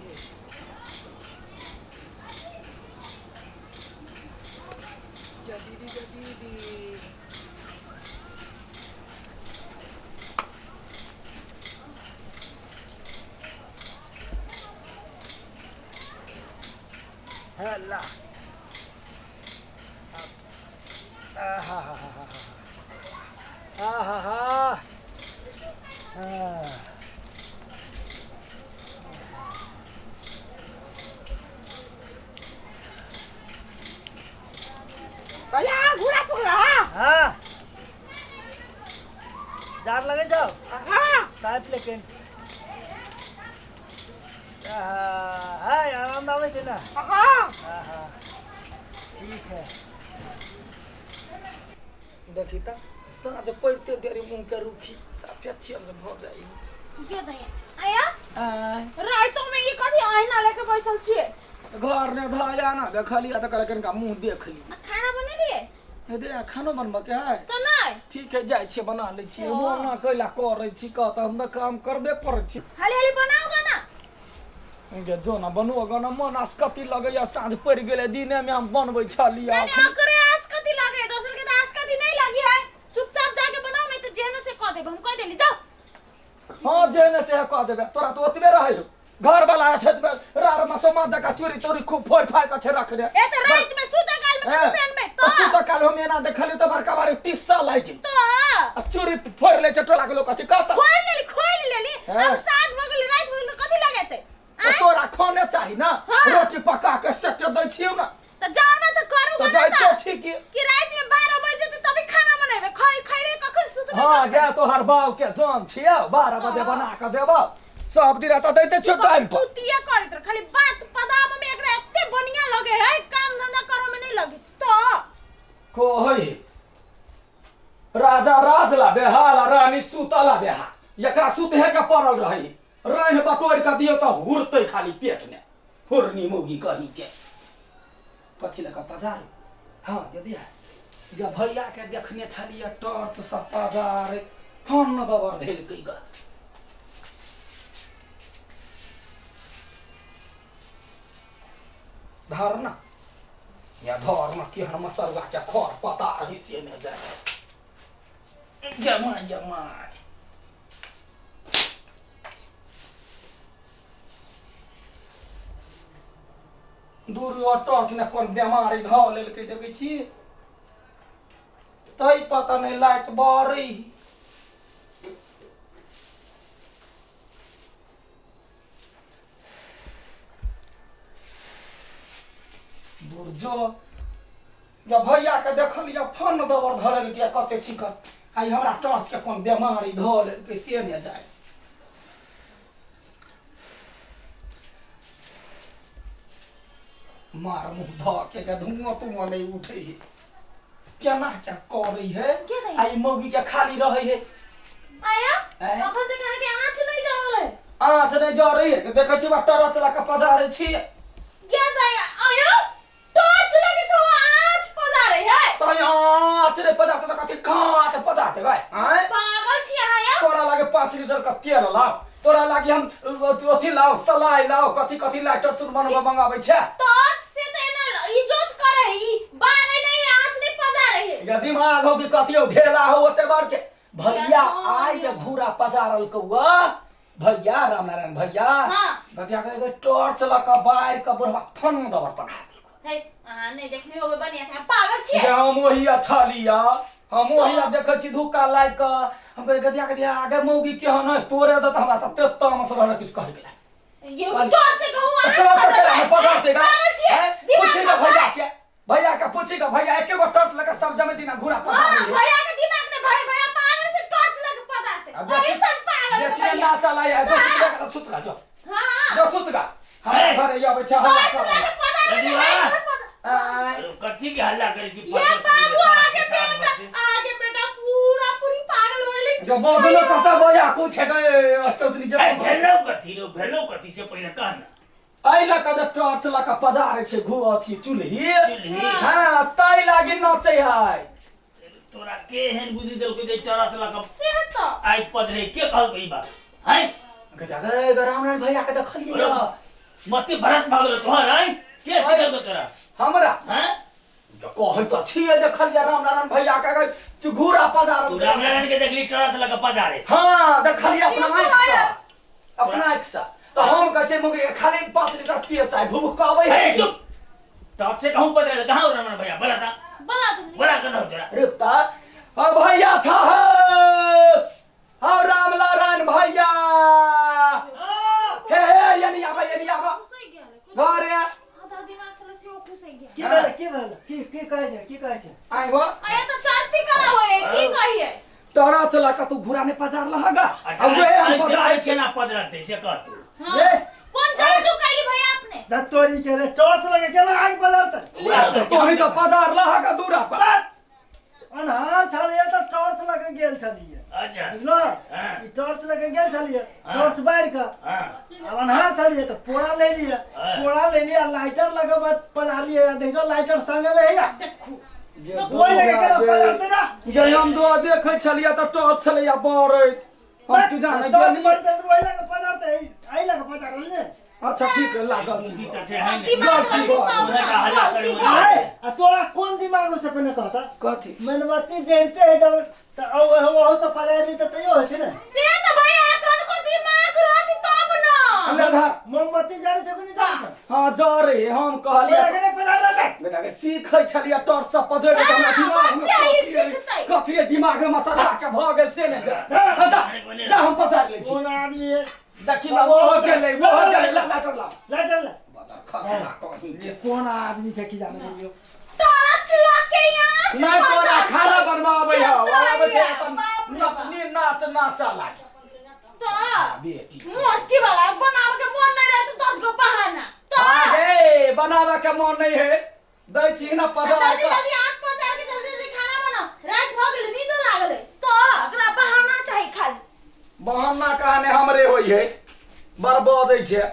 है क्या दीदी हल्ला आहा हा हा आहा हा भैया घुरा पुगला हाँ जार लगे जाओ हाँ टाइप लेकिन हाय आनंद आवे छे ना हाँ हाँ ठीक है देखी त साँझ पड़ते देरी मुँह के रुखी सफेद छियल भ जाई के दय आया राइतो में ई कथि आईना लेके बैसल छिए घर ने धाया ना देखली त कहले कनका मुंह देखली खाना बनेलिए हे दे खानो बनबा के है तो नहीं ठीक है जाय छी बना ले छी मोना कैला करे छी का त हम काम करबे करे छी हाली हाली बनाओगा ना गे जो ना बनोगा ना मन आसकती लगैया साँझ पड़ गेले दिने में हम बनबै छलिया मैंने ओकरे आसकती लगे दोसर के त आसकती नहीं लगी है चुपचाप जाके बनाओ नहीं तो जेहन से कह देब हम कह देली जाओ हां जेने से कह देबे तोरा तो ओतबे रहै घर वाला छत पे रार मसो मा दका चोरी तोरी खूब फोड़ फाड़ के रख दे ए त रात में सुता काल में कथि पेन में तो सुता काल हम एना देखली त बड़का बारे टिस्सा लागि तो आ चोरी फोड़ ले टोला के लोग कथि कहता खोल लेली अब साँझ भ गेली रात भ गेली कथि लगेते तोरा खाने चाहिए ना रोटी पका के सेक दे छियो ना तो जाओ ना तो करू तो जाय तो छी कि रात में 12 बजे तो तभी खाना बनाबे खइबे कखन सुतबे हां गे तो हर बाव के जान छियो 12 बजे बना के देबो सब दिन त दैते छ टाइम पर कुतिया करत रह, खाली बात पदाब में एकरा एते बढ़िया लगे है काम धंधा करे में नहीं लगे तो कोई राजा राजला बेहाला रानी सुतला बेहा एकरा सुत है के पड़ल रही रैन बटोर के दियो त हुरतै खाली पेट में फुरनी मुगी कहीं के कथि लगा बाजार हां यदि या भैया के देखने छलिए टॉर्च सब बाजार फोन दबर धेल कइगा धरना या धरना के हर मसरगा के खर पता रही से न जाए जमा जमा दूर टॉर्च ने कोन बीमारी ध लेल के देखे छी तई पता नहीं लाइट बारी दूर जो या भैया के देखलिया फोन दबर धरल के कते छी क आई हमरा टॉर्च के कोन बीमारी ध लेल के से न जाए मार मुंह ध के धुआं तुआं नहीं उठे है केना क्या कर रही है आई मौगी के खाली रहे है आया अपन तो कहे के आंच नहीं जा रहले आंच नहीं जा रही है देखे छी टॉर्च चला के पजारे छी क्या दया आया टॉर्च लगे तो आंच पजा रही है तो आंच रे पजाते तो कथि कांच पजाते भाई हैं पागल छी आया तोरा लागे 5 लीटर का तेल लाओ तोरा लागे हम ओथि लाओ सलाई लाओ कथि कथि लाइटर सुन बनवा मंगाबै छै टॉर्च से तो ना इज्जत करे ई बाने नहीं आंच नहीं पजा रही है या दिमाग हो कि कथि ढेला हो ओते बार के भैया आई जे घूरा पजारल कौआ भैया रामनारायण भैया हां भैया के टॉर्च लका बाहर का बुढ़वा फन दबर बना देलको है नहीं देखने होबे बढ़िया से पागल छी हम वही अच्छा लिया हम वही देखे छी धुका लाग के हम कहे गदिया आगे मौगी के न तोरे त हमरा त तेत्ता मस रहल किछ कहे गेला ये टॉर्च से कहूं टॉर्च पकड़ देगा पूछी का भैया का पूछी का भैया एक गो टॉर्च लगा सब जमे दिना घुरा पकड़ ले भैया के दिमाग में भैया पागल से टॉर्च लगा पकड़ते ऐसा पागल है जैसे ना चला है जो सुत का सुत का जो हां जो सुत का हमारे घर या बच्चा हल्ला कर कथी के हल्ला करे की ये बाबू आगे बेटा पूरी पागल होले जो बोलो कता भैया कुछ है असतनी के भेलो कथी से पहले कहना आइला का टॉर्च लगा पजारे छे घु अथी चुल्ही हां ताई लागी नचे है तोरा के हेन बुझी देल के टॉर्च लगा से तो आई पदरे के कहल ई बात हैं गदा गरामन भैया के देखलिए मती भरत भागल तोहर आई के सिखल तो तोरा हमरा हैं जो कहै त छिए देखलिए रामनारायण भैया के तू घूरा पजार तू रामनारायण के देखली टरत लगा पजारे हां देखलिए अपना आँख से अपना आँख से तो हम कहै छै मुगे खाली 5 लीटर तेल चाहि भुभकाबै है चुप टॉप से कहूं पदरे कहां रामनारायण भैया बोला था बना दूंगी बड़ा कनो तोरा रुकता अब भैया था और रामनारायण भैया हे यानी आबा घुसै गेल कुछ घरे आधा दिमाग चले से ओ घुसै गेल की भेल की कहै छै आइ हो आया तो चांदी करा होए की कहिए तोरा चला का तू घुरा ने पजार लहगा अच्छा अब वे हम ऐसे पजार आई छे ना पदरते से कह तू हां ले। कौन जादू कैली भैया आपने दत्तोरी के रे टॉर्च लगे केना आग बजारते तो ही तो पजार लहगा दूरा पर अनहार छलिए तो टॉर्च लगे गेल छलिए अच्छा बुझलो हाँ। ई टॉर्च लगे गेल छलिए हाँ। टॉर्च बार का हां अब अनहार छलिए तो पोड़ा ले लिए हाँ। पोड़ा ले लिया लाइटर लगे बात पजा लिए देखो लाइटर संगे में है देखू कोई लगे केना पजारते ना जे हम दो देखै छलिए त टॉर्च छलिए बरैत हम तू जाने टॉर्च गेली पड़ते तो वही लगे पजारते आई लगे पजारल ने अच्छा ठीक है लागल बुद्धि त छे है दिमाग गलती का बात। मुहे का हल्ला करे मुहे आए आ तोरा कौन दिमाग से पहले कहता कथी मेनबत्ती जड़ते है जब वो तो पजारी तो तैयो है ना से तो भैया एखन को दिमाग रहत तब ना हमरा घर मोमबत्ती जड़े से नहीं जाने छ हां जा रे हम कहलिए लगे पजार रहता बेटा के सीखै छलिए टॉर्च से पजर के हमरा दिमाग में बच्चा ही कथी- सीखतै। कथी दिमाग में मसला के भ गेल से ने जा हाँ। जा हम पजार ले छी कौन आदमी है देखी ना वो हो गेलै ला लेटर ला लेटर ले बाजार खसना कहीं ये के कौन आदमी है की जाने के लिए टॉर्च लगे यहाँ नहीं तोरा खाना बनवाबै हो आबै छै अपन बाप रे बाप। नटनी नाचा लागे तो बेटी मोटकी वाला बनावे के मन नहीं रहे तो 10 गो बहाना तो आगे बनावे के मन नहीं है दै छी ना पजार जल्दी जल्दी आंख पचा के जल्दी जल्दी खाना बनाओ रात भ गेल नींद लागले तो एकरा बहाना चाहिए खाली बहाना कहने हमरे होई है बड़ बजै छै